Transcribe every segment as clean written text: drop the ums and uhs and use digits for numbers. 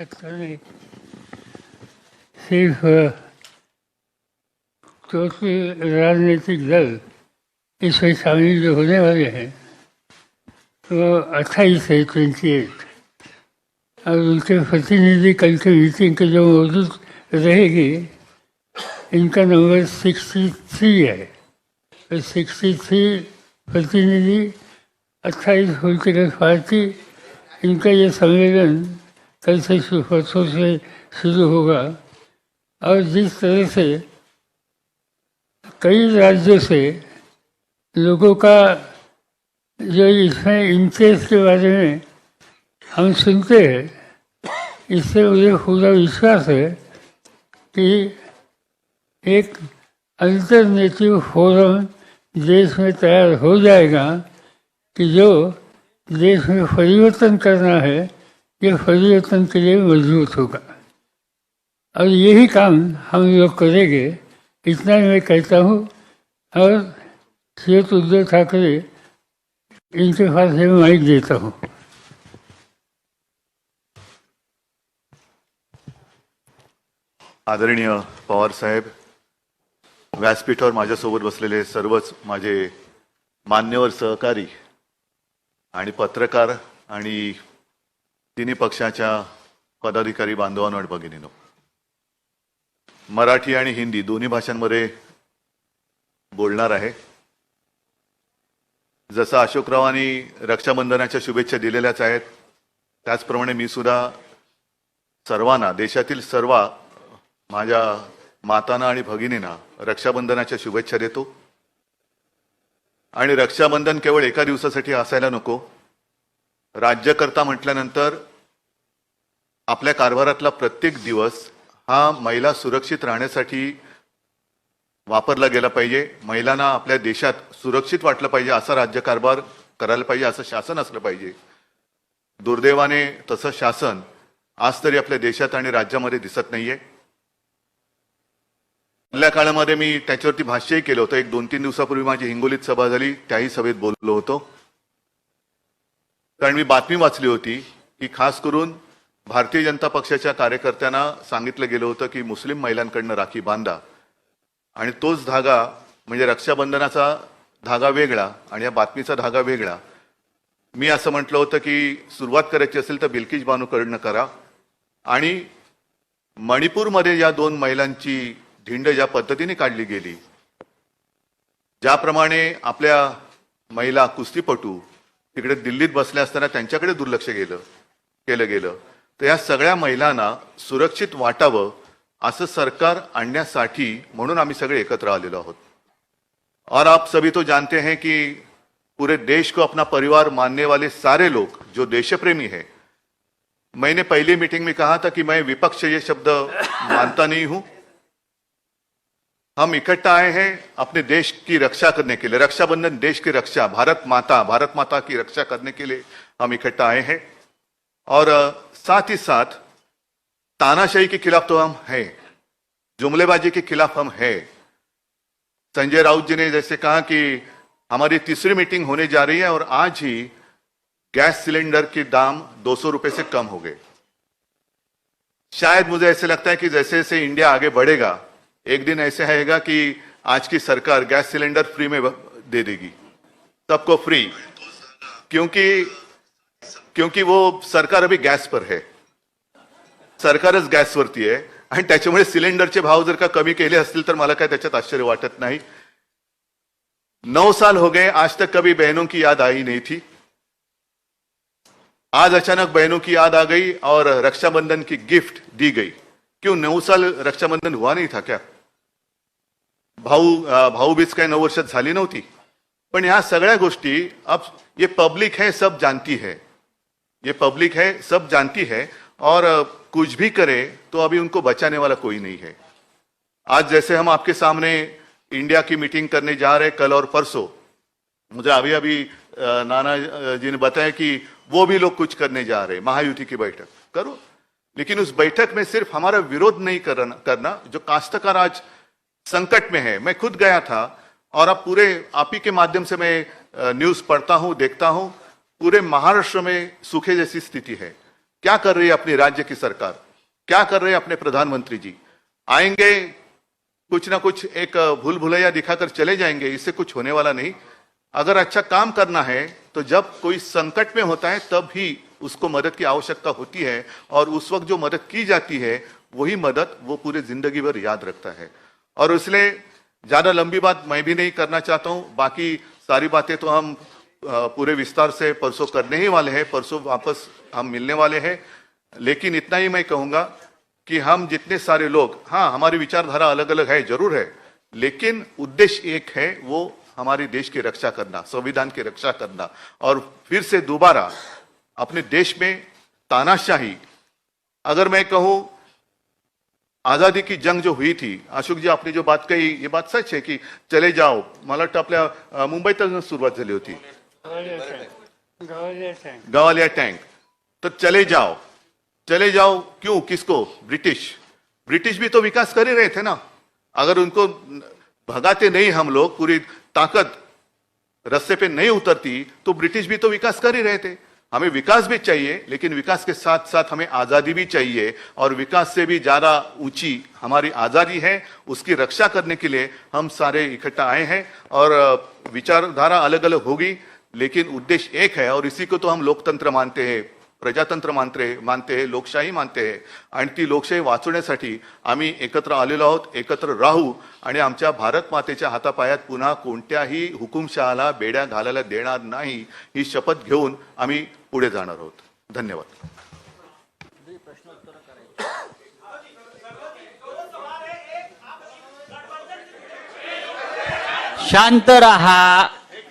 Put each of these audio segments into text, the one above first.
सकता नहीं। सिर्फ क्योंकि राजनीतिक दल इसमें शामिल जो होने वाले हैं वो 28 है, 28, और उनके प्रतिनिधि कल के मीटिंग के जो मौजूद रहेगी, इनका नंबर 63 है। तो 63 प्रतिनिधि, 28 पॉलिटिकल पार्टी, इनका ये सम्मेलन कल से परसों से शुरू होगा। और जिस तरह से कई राज्यों से लोगों का जो इसमें इंटरेस्ट के बारे में हम सुनते हैं, इससे मुझे पूरा विश्वास है कि एक अल्टरनेटिव फोरम देश में तैयार हो जाएगा कि जो देश में परिवर्तन करना है, ये परिवर्तन के लिए मजबूत होगा। और यही काम हम लोग करेंगे, इतना ही मैं कहता हूँ। और श्री उद्धव ठाकरे, इनके पास मैं माइक देता हूँ। आदरणीय पवार साहेब, व्यासपीठावर माझ्यासोबत बसलेले सर्वच माझे मान्यवर सहकारी आणि पत्रकार आणि तिन्ही पक्षाच्या पदाधिकारी बांधवांनो आणि भगिनींनो, मराठी आणि हिंदी दोन्ही भाषांमध्ये बोलणार आहे। जसं अशोकरावांनी रक्षाबंधनाच्या शुभेच्छा दिलेल्याच आहेत, त्याचप्रमाणे मी सुद्धा सर्वांना, देशातील सर्व माझ्या मातांना आणि भगिनींना रक्षाबंधनाच्या शुभेच्छा देतो। आणि रक्षाबंधन केवळ एका दिवसासाठी असायला नको। राज्यकर्ता म्हटल्यानंतर आपल्या कारभारातला प्रत्येक दिवस हा महिला सुरक्षित राहण्यासाठी वापरला गेला पाहिजे। महिलांना आपल्या देशात सुरक्षित वाटलं पाहिजे, असा राज्यकारभार करायला पाहिजे, असं शासन असलं पाहिजे। दुर्दैवाने तसं शासन आज तरी आपल्या देशात आणि राज्यामध्ये दिसत नाहीये। पहिल्या काळामध्ये मी त्याच्यावरती भाष्यही केलं होतं। 1-2-3 दिवसापूर्वी माझी हिंगोलीत सभा झाली, त्याही सभेत बोललो होतो। कारण मी बातमी वाचली होती की खास करून भारतीय जनता पक्षाच्या कार्यकर्त्यांना सांगितलं गेलं होतं की मुस्लिम महिलांकडनं राखी बांधा, आणि तोच धागा म्हणजे रक्षाबंधनाचा धागा वेगळा आणि या बातमीचा धागा वेगळा। मी असं म्हटलं होतं की सुरुवात करायची असेल तर बिल्किस बानूकडनं करा। आणि मणिपूरमध्ये या 2 महिलांची धिंड ज्या पद्धतीने काढली गेली, ज्याप्रमाणे आपल्या महिला कुस्तीपटू तिकडे दिल्लीत बसल्या असताना त्यांच्याकडे दुर्लक्ष केलं गेलं, तर या सगळ्या महिलांना सुरक्षित वाटावं असं सरकार आणण्यासाठी म्हणून आम्ही सगळे एकत्र आलेलो आहोत। और आप सभी तो जानते हैं कि पूरे देश को अपना परिवार मानने वाले सारे लोग जो देशप्रेमी हैं, मैंने पहली मीटिंग में कहा था कि मैं विपक्ष ये शब्द मानता नहीं हूं। हम इकट्ठा आए हैं अपने देश की रक्षा करने के लिए। रक्षाबंधन देश की रक्षा, भारत माता की रक्षा करने के लिए हम इकट्ठा आए हैं। और साथ ही साथ तानाशाही के खिलाफ तो हम हैं, जुमलेबाजी के खिलाफ हम हैं। संजय राउत जी ने जैसे कहा कि हमारी तीसरी मीटिंग होने जा रही है और आज ही गैस सिलेंडर के दाम 200 रुपए से कम हो गए। शायद मुझे ऐसे लगता है कि जैसे जैसे इंडिया आगे बढ़ेगा, एक दिन ऐसे आएगा कि आज की सरकार गैस सिलेंडर फ्री में दे देगी, सबको फ्री, क्योंकि वो सरकार अभी गॅस पर है, सरकारच गॅसवरती आहे। आणि त्याच्यामुळे सिलेंडरचे भाव जर का कमी केले असतील तर मला काय त्याच्यात आश्चर्य वाटत नाही। 9 साल हो गए, आज तक कभी बहनों की याद आई नहीं थी। आज अचानक बहनों की याद आ गई और रक्षाबंधन की गिफ्ट दी गई। क्यों 9 साल रक्षाबंधन हुआ नहीं था क्या? भाऊबीज काय 9 वर्षात झाली नव्हती? पण ह्या सगळ्या गोष्टी अब ये पब्लिक है, सब जानती है, ये पब्लिक है, सब जानती है। और कुछ भी करे तो अभी उनको बचाने वाला कोई नहीं है। आज जैसे हम आपके सामने इंडिया की मीटिंग करने जा रहे, कल और परसों मुझे अभी नाना जी ने बताया कि वो भी लोग कुछ करने जा रहे, महायुति की बैठक करो। लेकिन उस बैठक में सिर्फ हमारा विरोध नहीं करना। जो काश्तकार आज संकट में है, मैं खुद गया था और अब पूरे आप ही के माध्यम से मैं न्यूज पढ़ता हूं, देखता हूं, पूरे महाराष्ट्र में सूखे जैसी स्थिति है। क्या कर रही है अपनी राज्य की सरकार, क्या कर रहे हैं अपने प्रधानमंत्री जी। आएंगे कुछ ना कुछ एक भूल भुलैया दिखाकर चले जाएंगे, इससे कुछ होने वाला नहीं। अगर अच्छा काम करना है तो जब कोई संकट में होता है तब ही उसको मदद की आवश्यकता होती है, और उस वक्त जो मदद की जाती है वही मदद वो पूरे जिंदगी भर याद रखता है। और इसलिए ज्यादा लंबी बात मैं भी नहीं करना चाहता हूं, बाकी सारी बातें तो हम पूरे विस्तार से परसों करने ही वाले हैं, परसों वापस हम मिलने वाले हैं। लेकिन इतना ही मैं कहूंगा कि हम जितने सारे लोग, हाँ हमारी विचारधारा अलग अलग है जरूर है, लेकिन उद्देश्य एक है, वो हमारे देश की रक्षा करना, संविधान की रक्षा करना, और फिर से दोबारा अपने देश में तानाशाही, अगर मैं कहूं आजादी की जंग जो हुई थी, अशोक जी आपने जो बात कही ये बात सच है कि चले जाओ, मला वाटतं आपल्या मुंबईतच सुरुवात झाली होती, गवालिया टैंक, तो चले जाओ, चले जाओ क्यों, किसको, ब्रिटिश भी तो विकास कर ही रहे थे ना। अगर उनको भगाते नहीं हम लोग, पूरी ताकत रास्ते पे नहीं उतरती, तो ब्रिटिश भी तो विकास कर ही रहे थे। हमें विकास भी चाहिए, लेकिन विकास के साथ साथ हमें आजादी भी चाहिए, और विकास से भी ज्यादा ऊंची हमारी आजादी है, उसकी रक्षा करने के लिए हम सारे इकट्ठा आए हैं। और विचारधारा अलग अलग होगी, लेकिन उद्देश्य एक है, और इसी को तो हम लोकतंत्र मानते हैं, प्रजातंत्र मानते हैं, लोकशाही मानते हैं। आणि ती लोकशाही वाचवण्यासाठी आम्ही एकत्र आलेलो आहोत, एकत्र राहू, आणि आमच्या भारत मातेच्या हातापायात पुन्हा कोणत्याही हुकुमशहाला बेड्या घालायला देणार नाही, ही शपथ घेऊन आम्ही पुढे जाणार आहोत। धन्यवाद। शांत रहा,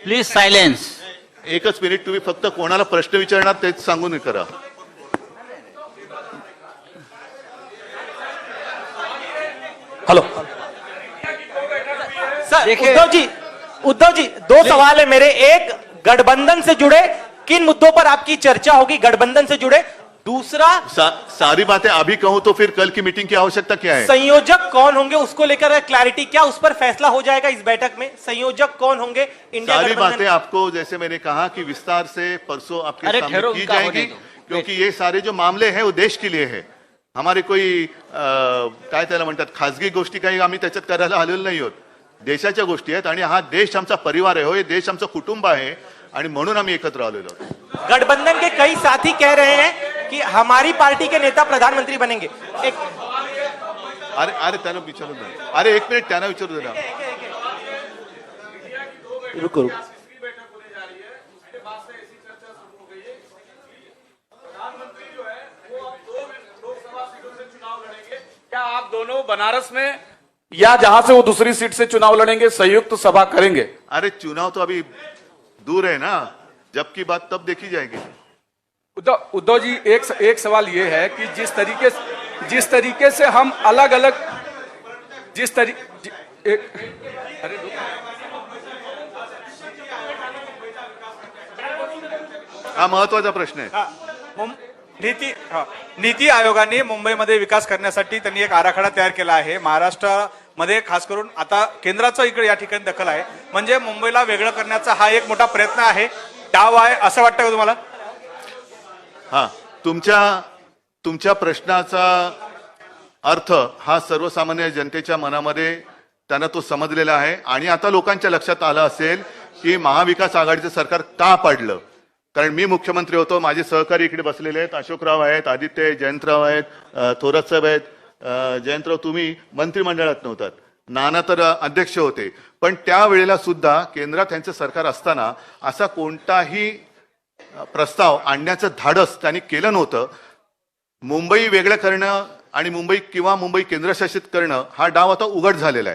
प्लीज सायलेन्स। एकच मिनिट, तुम्ही फक्त कोणाला प्रश्न विचारणार तेच सांगून करा। हेलो सर, उद्धव जी दो सवाल है मेरे। एक, गठबंधन से जुड़े किन मुद्दों पर आपकी चर्चा होगी, गठबंधन से जुड़े। दूसरा, सारी बातें अभी कहूं तो फिर कल की मीटिंग की आवश्यकता क्या है? संयोजक कौन होंगे उसको लेकर क्लैरिटी, क्या उस पर फैसला हो जाएगा इस बैठक में? संयोजक कौन होंगे इंडिया सारी गठबंधन? बातें आपको, जैसे मैंने कहा कि विस्तार से परसों आपके सामने की जाएगी, क्योंकि ये सारे जो मामले हैं वो देश के लिए है। हमारे कोई काय त्याला म्हणतात खासगी गोष्टी काही आम्ही त्याच्यात करायला आलेलो नाही आहोत, देशाच्या गोष्टी आहेत, आणि हा देश आमचा परिवार आहे, हो हे देश आमचं कुटुंब आहे, आणि म्हणून आम्ही एकत्र आलेलो आहोत। गठबंधन के कई साथी कह रहे हैं कि हमारी पार्टी के नेता प्रधानमंत्री बनेंगे। एक अरे त्यांना विचारू दे, अरे एक मिनिट त्यांना विचारू दे ना। रुको क्या आप दोनों बनारस में या जहां से वो दूसरी सीट से चुनाव लड़ेंगे, संयुक्त सभा करेंगे? अरे चुनाव तो अभी दूर है ना, जब की बात तब देखी जाएगी। उद्धव जी, एक सवाल ये है कि जिस तरीके से हम अलग अलग हा महत्वाचा प्रश्न आहे। नीती आयोगाने मुंबईमध्ये विकास करण्यासाठी त्यांनी एक आराखडा तयार केला आहे। महाराष्ट्रामध्ये खास करून आता केंद्राचा इकडे या ठिकाणी दखल आहे, म्हणजे मुंबईला वेगळं करण्याचा हा एक मोठा प्रयत्न आहे, डाव आहे, असं वाटतं का तुम्हाला? हा, तुमच्या प्रश्नाचा अर्थ हा सर्वसामान्य जनतेच्या मनामध्ये त्यांना तो समजलेला आहे, आणि आता लोकांच्या लक्षात आलं असेल की महाविकास आघाडीचं सरकार का पडलं। कारण मी मुख्यमंत्री होतो, माझे सहकारी इकडे बसलेले आहेत, अशोकराव आहेत, आदित्य जयंतराव आहेत, थोरात साहेब आहेत। जयंतराव तुम्ही मंत्रिमंडळात नव्हतात, नाना तर अध्यक्ष होते, पण त्यावेळेला सुद्धा केंद्रात त्यांचं सरकार असताना असा कोणताही प्रस्ताव आणण्याचं धाडस त्यांनी केलं नव्हतं। मुंबई वेगळं करणं आणि मुंबई केंद्रशासित करणं हा डाव आता उघड झालेला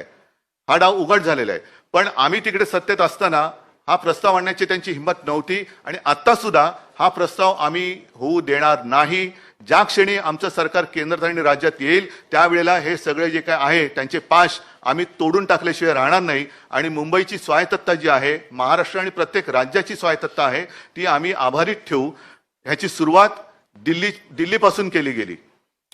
आहे, पण आम्ही तिकडे सत्तेत असताना हा प्रस्ताव आणण्याची त्यांची हिंमत नव्हती, आणि आता सुद्धा हा प्रस्ताव आम्ही होऊ देणार नाही। ज्या क्षणी आमचं सरकार केंद्रात आणि राज्यात येईल त्यावेळेला हे सगळे जे काय आहे त्यांचे पाश आम्ही तोडून टाकल्याशिवाय राहणार नाही, आणि मुंबईची स्वायत्तता जी आहे, महाराष्ट्र आणि प्रत्येक राज्याची स्वायत्तता आहे, ती आम्ही आभारीत ठेवू। ह्याची सुरुवात दिल्लीपासून केली गेली।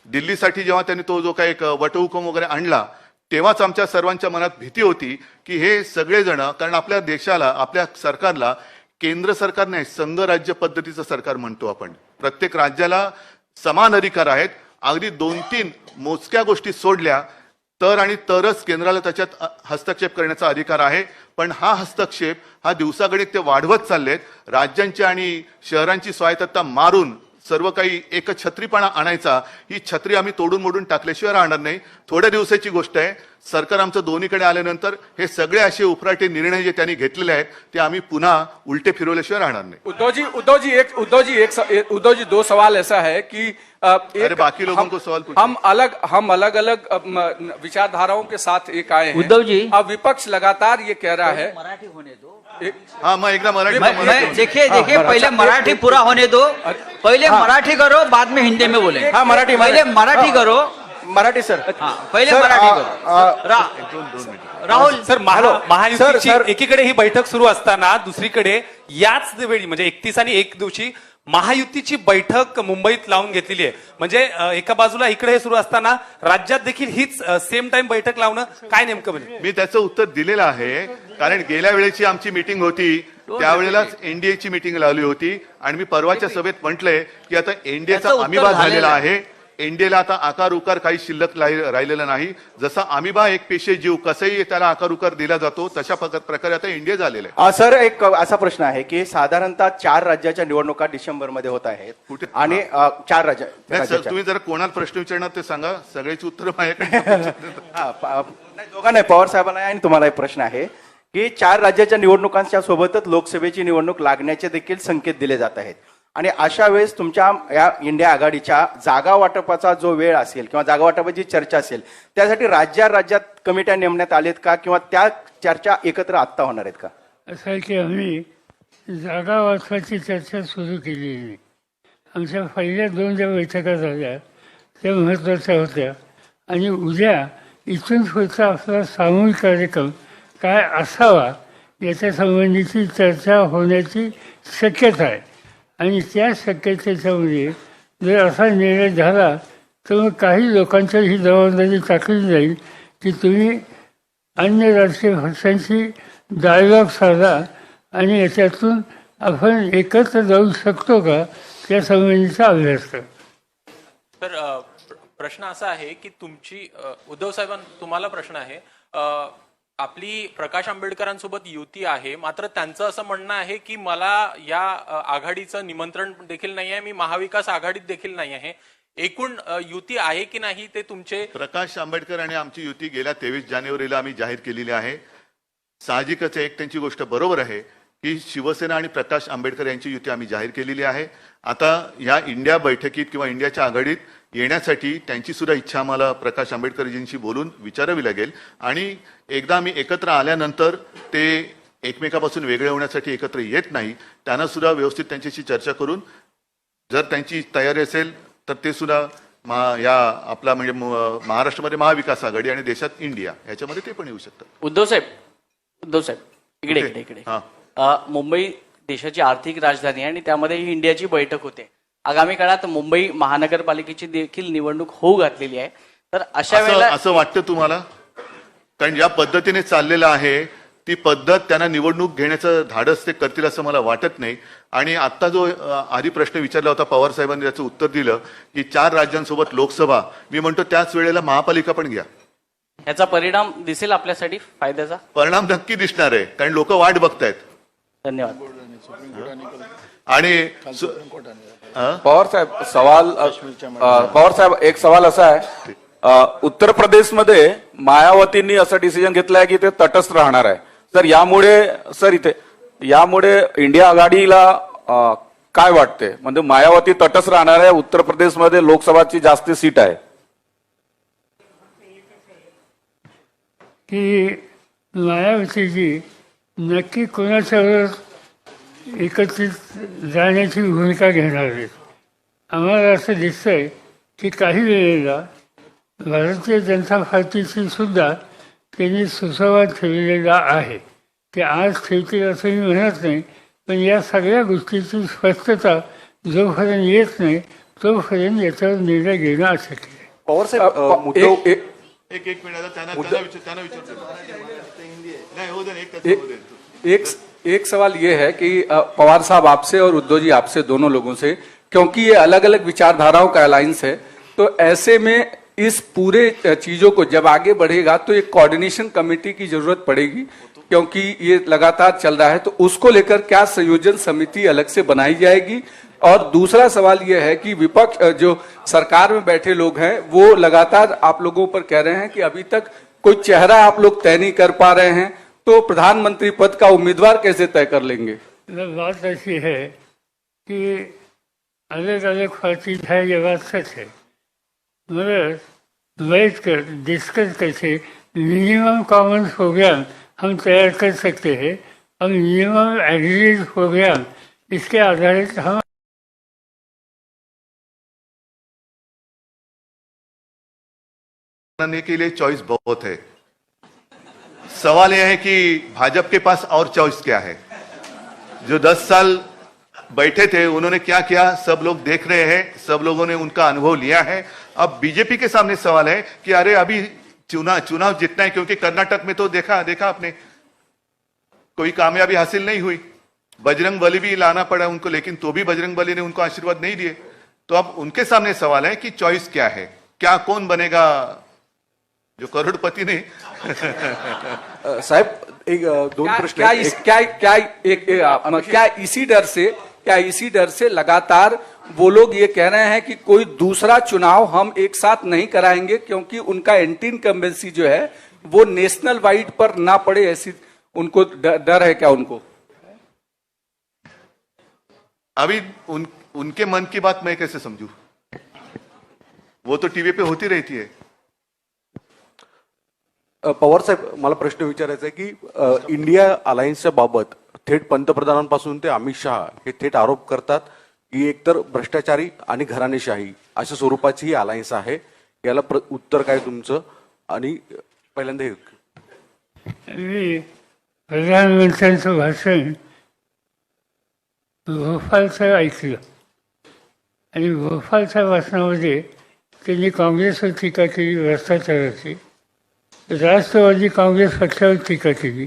दिल्लीसाठी जेव्हा त्यांनी तो जो काही एक वटहुकूम वगैरे आणला, तेव्हाच आमच्या सर्वांच्या मनात भीती होती की हे सगळेजण, कारण आपल्या देशाला, आपल्या सरकारला केंद्र सरकार नाही, संघ राज्य पद्धतीचं सरकार म्हणतो आपण, प्रत्येक राज्याला समान अधिकार आहेत. अगदी 2-3 मोजक्या गोष्टी सोडल्या तर आणि तरच केंद्राला त्याच्यात हस्तक्षेप करण्याचा अधिकार आहे. पण हा हस्तक्षेप हा दिवसागणिक ते वाढवत चाललेत. राज्यांची आणि शहरांची स्वायत्तता मारून सर्व काही एक छत्रीपणा आणायचा, ही छत्री आम्ही तोडून मोडून टाकल्याशिवाय राहणार नाही. थोड्या दिवसाची गोष्ट आहे. सरकार आमचं दोन्हीकडे आल्यानंतर हे सगळे असे उफराटे निर्णय जे त्यांनी घेतलेले आहेत ते आम्ही पुन्हा उलटे फिरवल्याशिवाय राहणार नाही. उद्धव जी 2 सवाल ऐसा है कि अरे बाकी लोगों को सवाल पूछो. हम अलग अलग विचारधाराओं के साथ एक आए हैं. उद्धव जी, अब विपक्ष लगातार ये कह रहा है. मराठी होने दो. हाँ मैं एकदा मराठी देखिए पहले मराठी पूरा होने दो. पहले मराठी करो, बाद में हिंदी में बोलेंगे. हाँ, मराठी. पहले मराठी करो. मराठी सर. हाँ, पहले मराठी करो. राहुल सर, महायुतीची एकीकडे ही बैठक सुरू असताना दुसरीकडे याच वेळी म्हणजे 31 आणि 1 दिवशी महायुतीची बैठक मुंबईत लावून घेतलेली आहे. म्हणजे एका बाजूला इकडे हे सुरू असताना राज्यात देखील हीच सेम टाइम बैठक लावणं काय नेमकं म्हणजे? मी त्याचं उत्तर दिलेलं आहे. कारण गेल्या वेळेची आमची मीटिंग होती त्यावेळेलाच एनडीएची मीटिंग लावली होती आणि मी परवाच्या सभेत म्हटलंय की आता एनडीएचा अमिबा झालेला आहे. एनडीएला आता आकार उकार काही शिल्लक राहिलेला नाही. जसा अमिबा एक पेशे जीव कसंही त्याला आकार उकार दिला जातो तशा प्रकारे आता एनडीए झालेलं आहे. सर, एक असा प्रश्न आहे की साधारणतः 4 राज्याच्या निवडणुका डिसेंबरमध्ये होत आहेत. कुठे? आणि 4 नाही सर, राज्याच्या. तुम्ही जरा कोणाला प्रश्न विचारणार ते सांगा. सगळ्याची उत्तर माझ्याकडे. नाही, दोघांना पवार साहेबांना आणि तुम्हाला एक प्रश्न आहे की 4 राज्याच्या निवडणुकांच्या सोबतच लोकसभेची निवडणूक लागण्याचे देखील संकेत दिले जात आहेत. आणि अशा वेळेस तुमच्या या इंडिया आघाडीच्या जागा वाटपाचा जो वेळ असेल किंवा जागा वाटपाची चर्चा असेल त्यासाठी राज्यात कमिट्या नेमण्यात आलेत का किंवा त्या चर्चा एकत्र आत्ता होणार आहेत का? असं आहे की आम्ही जागा वाचवायची चर्चा सुरू केलेली नाही. आमच्या पहिल्या 2 ज्या बैठका झाल्या त्या महत्त्वाच्या होत्या आणि उद्या इथून पुढचा आपला सामूहिक कार्यक्रम काय असावा याच्या संबंधीची चर्चा होण्याची शक्यता आहे. आणि त्या शक्यतेच्यामध्ये जर असा निर्णय झाला तर मग काही लोकांच्या ही जबाबदारी टाकली जाईल की तुम्ही अन्य राजकीय पक्षांशी डायलॉग साधा आणि याच्यातून आपण एकत्र जाऊ शकतो का या संबंधीचा अभ्यास करा. तर प्रश्न असा आहे की तुमची उद्धव साहेबांना तुम्हाला प्रश्न आहे. आपली प्रकाश आंबेडकरांसोबत युती आहे, मात्र त्यांचं असं म्हणणं आहे की मला या आघाडीचं निमंत्रण देखील नाही आहे, मी महाविकास आघाडीत देखील नाही आहे. एकूण युती आहे की नाही ते तुमचे? प्रकाश आंबेडकर आणि आमची युती गेल्या 23 जानेवारीला आम्ही जाहीर केलेली आहे. साहजिकच एक त्यांची गोष्ट बरोबर आहे की शिवसेना आणि प्रकाश आंबेडकर यांची युती आम्ही जाहीर केलेली आहे. आता या इंडिया बैठकीत किंवा इंडियाच्या आघाडीत येण्यासाठी त्यांची सुद्धा इच्छा आम्हाला प्रकाश आंबेडकरजींशी बोलून विचारावी लागेल आणि एकदा आम्ही एकत्र आल्यानंतर ते एकमेकापासून वेगळे होण्यासाठी एकत्र येत नाही. त्यांना सुद्धा व्यवस्थित त्यांच्याशी चर्चा करून जर त्यांची तयारी असेल तर ते सुद्धा या आपला म्हणजे महाराष्ट्रामध्ये महाविकास आघाडी आणि देशात इंडिया याच्यामध्ये ते पण येऊ शकतात. उद्धव साहेब इकडे मुंबई देशाची आर्थिक राजधानी आहे आणि त्यामध्ये ही इंडियाची बैठक होते. आगामी काळात मुंबई महानगरपालिकेची देखील निवडणूक होऊ घातलेली आहे. तर अशा वेळेला असं वाटतं तुम्हाला? कारण ज्या पद्धतीने चाललेलं आहे ती पद्धत त्यांना निवडणूक घेण्याचं धाडस ते करतील असं मला वाटत नाही. आणि आता जो आधी प्रश्न विचारला होता पवार साहेबांनी त्याचं उत्तर दिलं की 4 राज्यांसोबत लोकसभा, मी म्हणतो त्याच वेळेला महापालिका पण घ्या. याचा परिणाम दिसेल आपल्यासाठी फायद्याचा? परिणाम नक्की दिसणार आहे कारण लोक वाट बघतायत. धन्यवाद. आणि पवार साहेब एक सवाल असा आहे, उत्तर प्रदेशमध्ये मायावतींनी असं डिसिजन घेतलंय की ते तटस्थ राहणार आहे. तर यामुळे इंडिया आघाडीला काय वाटते? म्हणजे मायावती तटस्थ राहणार आहे, उत्तर प्रदेशमध्ये लोकसभाची जास्त सीट आहे. की मायावतीजी नक्की कोणाच्यावर एकत्रित जाण्याची भूमिका घेणार आहेत. आम्हाला असं दिसतंय की काही वेळेला भारतीय जनता पार्टीची सुद्धा त्यांनी सुसंवाद ठेवलेला आहे. ते आज ठेवतील असं मी म्हणत नाही, पण या सगळ्या गोष्टीची स्पष्टता जोपर्यंत येत नाही तोपर्यंत याच्यावर निर्णय घेणं अशक्य आहे. पवार साहेब, एक मिनिट त्यांना विचारतो. नाही हो दे. एक सवाल ये है कि पवार साहब आपसे और उद्धव जी आपसे दोनों लोगों से क्योंकि ये अलग अलग विचारधाराओं का अलायंस है, तो ऐसे में इस पूरे चीजों को जब आगे बढ़ेगा तो एक कोऑर्डिनेशन कमेटी की जरूरत पड़ेगी, क्योंकि ये लगातार चल रहा है। तो उसको लेकर क्या संयोजन समिति अलग से बनाई जाएगी? और दूसरा सवाल यह है कि विपक्ष जो सरकार में बैठे लोग हैं वो लगातार आप लोगों पर कह रहे हैं कि अभी तक कोई चेहरा आप लोग तय नहीं कर पा रहे हैं, तो प्रधानमंत्री पद का उम्मीदवार कैसे तय कर लेंगे? बात ऐसी है कि अलग अलग पार्टी है, ये बात सच है, मगर बैठ कर डिस्कस करके मिनिमम कॉमन प्रोग्राम हम तैयार कर सकते हैं और मिनिमम एग्रीड प्रोग्राम इसके आधारित हम बनाने के लिए चॉइस बहुत है। सवाल यह है कि भाजपा के पास और चॉइस क्या है? जो 10 साल बैठे थे उन्होंने क्या किया सब लोग देख रहे हैं, सब लोगों ने उनका अनुभव लिया है। अब बीजेपी के सामने सवाल है कि अरे अभी चुनाव जीतना है, क्योंकि कर्नाटक में तो देखा आपने कोई कामयाबी हासिल नहीं हुई, बजरंग बली भी लाना पड़ा उनको, लेकिन तो भी बजरंग बली ने उनको आशीर्वाद नहीं दिए। तो अब उनके सामने सवाल है कि चॉइस क्या है, क्या कौन बनेगा जो करोड़पति ने साहेब एक दोन प्रश्न क्या इसी डर से लगातार वो लोग ये कह रहे हैं कि कोई दूसरा चुनाव हम एक साथ नहीं कराएंगे, क्योंकि उनका एंटी इनकम्बेंसी जो है वो नेशनल वाइड पर ना पड़े, ऐसी उनको डर है क्या? उनको अभी उनके मन की बात मैं कैसे समझू? वो तो टीव्ही पे होती रहती है। पवार साहेब, मला प्रश्न विचारायचा आहे की इंडिया अलायन्सच्या बाबत थेट पंतप्रधानांपासून ते अमित शहा हे थेट आरोप करतात की एकतर भ्रष्टाचारी आणि घराणेशाही अशा स्वरूपाची ही अलायन्स आहे। याला उत्तर काय तुमचं? आणि पहिल्यांदा प्रधानमंत्र्यांचं भाषण भोपाळचं ऐकलं आणि भोपाळच्या भाषणामध्ये त्यांनी काँग्रेसवर टीका केली, भ्रष्टाचाराची, राष्ट्रवादी काँग्रेस पक्षावर टीका केली।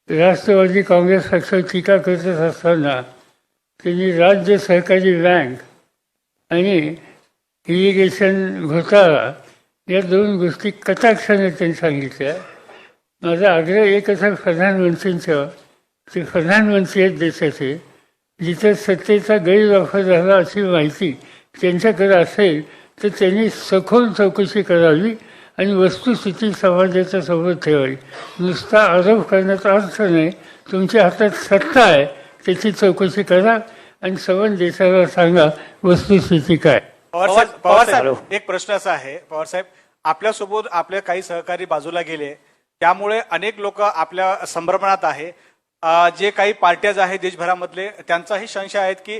राष्ट्रवादी काँग्रेस पक्षावर टीका करत असताना त्यांनी राज्य सहकारी बँक आणि इरिगेशन घोटाळा या दोन गोष्टी कटाक्षाने त्यांनी सांगितल्या। माझा आग्रह एकच आहे प्रधानमंत्र्यांचा, ते प्रधानमंत्री आहेत देशाचे, जिथे सत्तेचा गैरवापर झाला अशी माहिती त्यांच्याकडे असेल तर त्यांनी सखोल चौकशी करावी आणि वस्तुस्थिती समाजाच्या समोर ठेवावी। नुसता आरोप करण्याचा अर्थ नाही, तुमच्या हातात सत्ता आहे, त्याची चौकशी करा आणि सवन देशाला सांगा वस्तुस्थिती काय। पवार साहेब, एक प्रश्न असा आहे पवार साहेब, आपल्यासोबत आपले काही सहकारी बाजूला गेले, त्यामुळे अनेक लोक आपल्या संभ्रमणात आहे। जे काही पार्ट्याज आहेत देशभरामधले त्यांचाही संशय आहेत की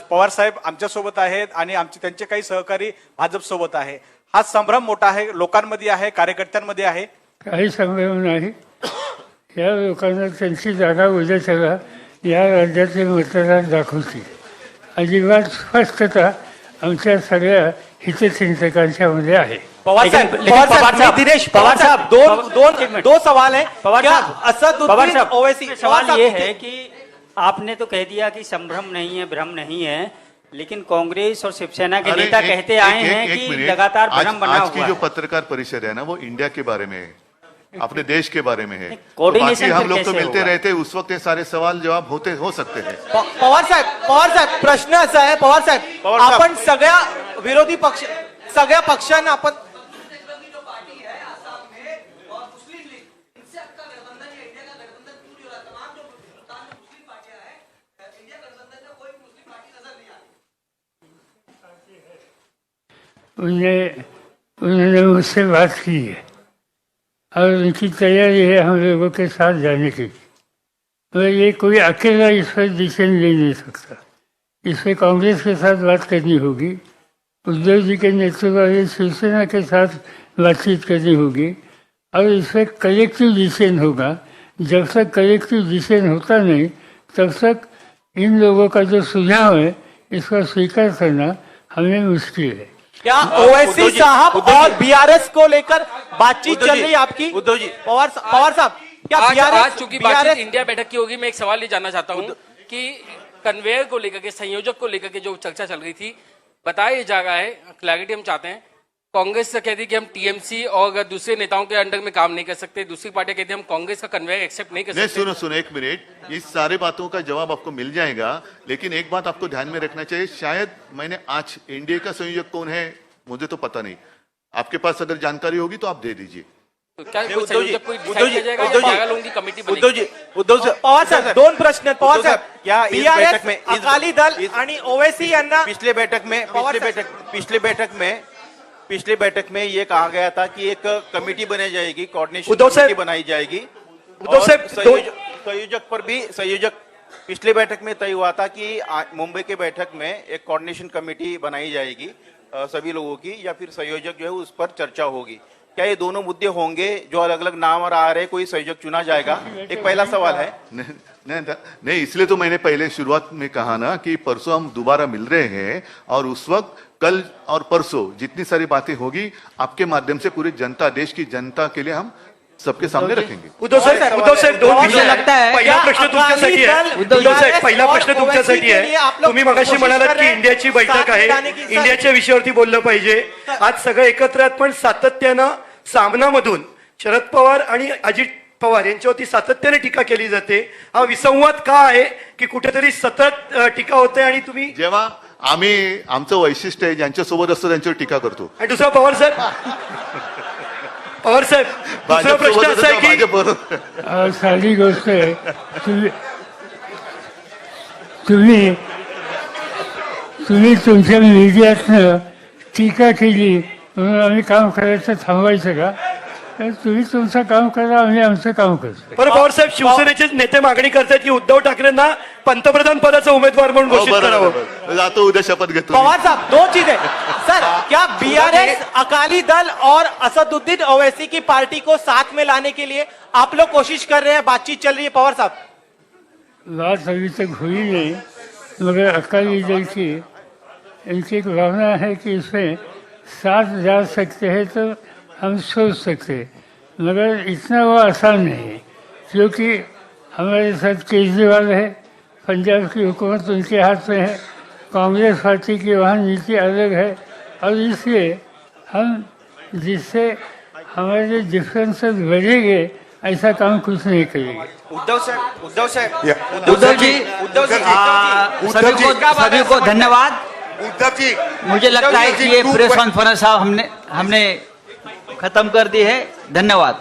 पवार साहेब आमच्यासोबत आहेत आणि त्यांचे काही सहकारी भाजप सोबत आहे। हा संभ्रम मोठा आहे, लोकांमध्ये आहे, कार्यकर्त्यांमध्ये आहे। काही संभ्रम नाही, या लोकांना त्यांची जागा उद्याच्याला या राज्याचे मतदार दाखवतील। अजिबात स्पष्टता आमच्या सगळ्या हितचिंतकांच्या मध्ये आहे। पवार साहब, दिनेश पवार साहब, दो सवाल है। क्या असदुद्दीन ओवैसी, सवाल ये है कि आपने तो कह दिया कि संभ्रम नहीं है, भ्रम नहीं है, लेकिन कांग्रेस और शिवसेना के नेता कहते आए हैं कि लगातार भ्रम बना हुआ है। आज की जो पत्रकार परिषद है ना वो इंडिया के बारे में है, अपने देश के बारे में है। कोऑर्डिनेशन हम लोग तो मिलते रहते, उस वक्त ये सारे सवाल जवाब हो सकते हैं। पवार साहेब प्रश्न असा आहे, पवार साहेब आपण सगळ्या विरोधी पक्ष, सगळ्या पक्षांना आपण उन्होंने मुझसे बात की है और उनकी तैयारी है हम लोगों के साथ जाने की। मगर ये कोई अकेला इस पर डिसीजन ले नहीं सकता, इसमें कांग्रेस के साथ बात करनी होगी, उद्धव जी के नेतृत्व वाले शिवसेना के साथ बातचीत करनी होगी और इसमें कलेक्टिव डिसीजन होगा। जब तक कलेक्टिव डिसीजन होता नहीं तब तक इन लोगों का जो सुझाव है इसका स्वीकार करना हमें मुश्किल है। क्या ओवैसी साहब और बीआरएस को लेकर बातचीत चल रही है आपकी? उद्धव जी, पवार साहब, क्या आज चूंकि बातचीत इंडिया बैठक की होगी, मैं एक सवाल ये जानना चाहता हूँ कि कन्वेयर को लेकर के, संयोजक को लेकर के जो चर्चा चल रही थी, बताया जा रहा है, क्लैरिटी हम चाहते हैं। कांग्रेस से कहती कि हम टीएमसी और दूसरे नेताओं के अंडर में काम नहीं कर सकते, दूसरी पार्टी कहती हम कांग्रेस का कन्वेयर एक्सेप्ट नहीं कर सकते। सुनो एक मिनट, इस सारे बातों का जवाब आपको मिल जाएगा, लेकिन एक बात आपको ध्यान में रखना चाहिए, शायद मैंने आज एनडीए का संयोजक कौन है मुझे तो पता नहीं, आपके पास अगर जानकारी होगी तो आप दे दीजिए। तो क्या कोई संयोजक कोई डिसाइड किया जाएगा या 11 लोगों की कमेटी बनेगी? उद्धव पवार साहेब, दोन प्रश्न आहेत पवार साहेब. क्या इस BRS, बैठक में अकाली दल आणि ओवैसी यांना पिछले बैठक में ये कहा गया था कि एक कमेटी बनाई जाएगी, कोऑर्डिनेशन कमेटी बनाई जाएगी। उद्धव साहब, संयोजक पिछले बैठक में तय हुआ था कि मुंबई के बैठक में एक कोऑर्डिनेशन कमेटी बनाई जाएगी सभी लोगों की, या फिर संयोजक जो है उस पर चर्चा होगी। क्या ये दोनों मुद्दे होंगे जो अलग अलग नाम आ रहे, कोई संयोजक चुना जाएगा? एक पहला सवाल है। नहीं, इसलिए तो मैंने पहले शुरुआत में कहा ना कि परसों हम दोबारा मिल रहे हैं और उस वक्त कल और परसों जितनी सारी बातें होगी आपके माध्यम से पूरी जनता, देश की जनता के लिए हम सबके सामने रखेंगे। उद्धव साहेब, दोन विषय लगता है. पहिला प्रश्न तुमच्यासाठी आहे. उद्धव साहेब, पहिला प्रश्न तुमच्यासाठी आहे. तुम्ही मगाशी म्हणालात की इंडियाची बैठक आहे, इंडियाच्या विषयावरती बोललं पाहिजे. आज सगळे एकत्र आहेत, पण सातत्यानं सामनामधून शरद पवार आणि अजित पवार यांच्यावरती सातत्याने टीका केली जाते. हा विसंवाद का आहे की कुठेतरी सतत टीका होते आणि तुम्ही जेव्हा आम्ही आमचं वैशिष्ट्य आहे ज्यांच्या सोबत असतो त्यांच्यावर टीका करतो. आणि दुसरा पवार साहेब, दुसरा प्रश्न असा आहे की साधी गोष्ट आहे, तुम्ही तुमच्या मीडियातनं टीका केली म्हणून आम्ही काम करायचं थांबवायचं का? तर तुम्ही तुमचं काम करा, आम्ही आमचं काम करतो. पण पवार साहेब, शिवसेनेचे नेते मागणी करतात की उद्धव ठाकरेंना पंतप्रधान पदाचा उमेदवार म्हणून घोषित करावं. जातो उद्या शपथ घेतो. पवार साहब, दो चीजें सर, क्या बीआरएस, अकाली दल और असदुद्दीन ओवैसी की पार्टी को साथ में लाने के लिए आप लोग कोशिश कर रहे हैं, बातचीत चल रही है? पवार साहब, बात अभी तक हुई नहीं, मगर अकाली दल की इनकी एक भावना है कि इसमें साथ जा सकते हैं तो हम सोच सकते हैं, मगर इतना वो आसान नहीं है, क्योंकि हमारे साथ केजरीवाल है, पंजाब की हुकूमत उनके हाथ में है, कांग्रेस पार्टी की वहाँ नीति अलग है, और इसलिए हम जिससे हमारे डिफरेंसेस बढ़ेंगे ऐसा काम कुछ नहीं करेंगे. उद्धव साहब, सभी को धन्यवाद. उद्धव जी, मुझे लगता है कि ये प्रेस कॉन्फ्रेंस हमने खत्म कर दी है. धन्यवाद.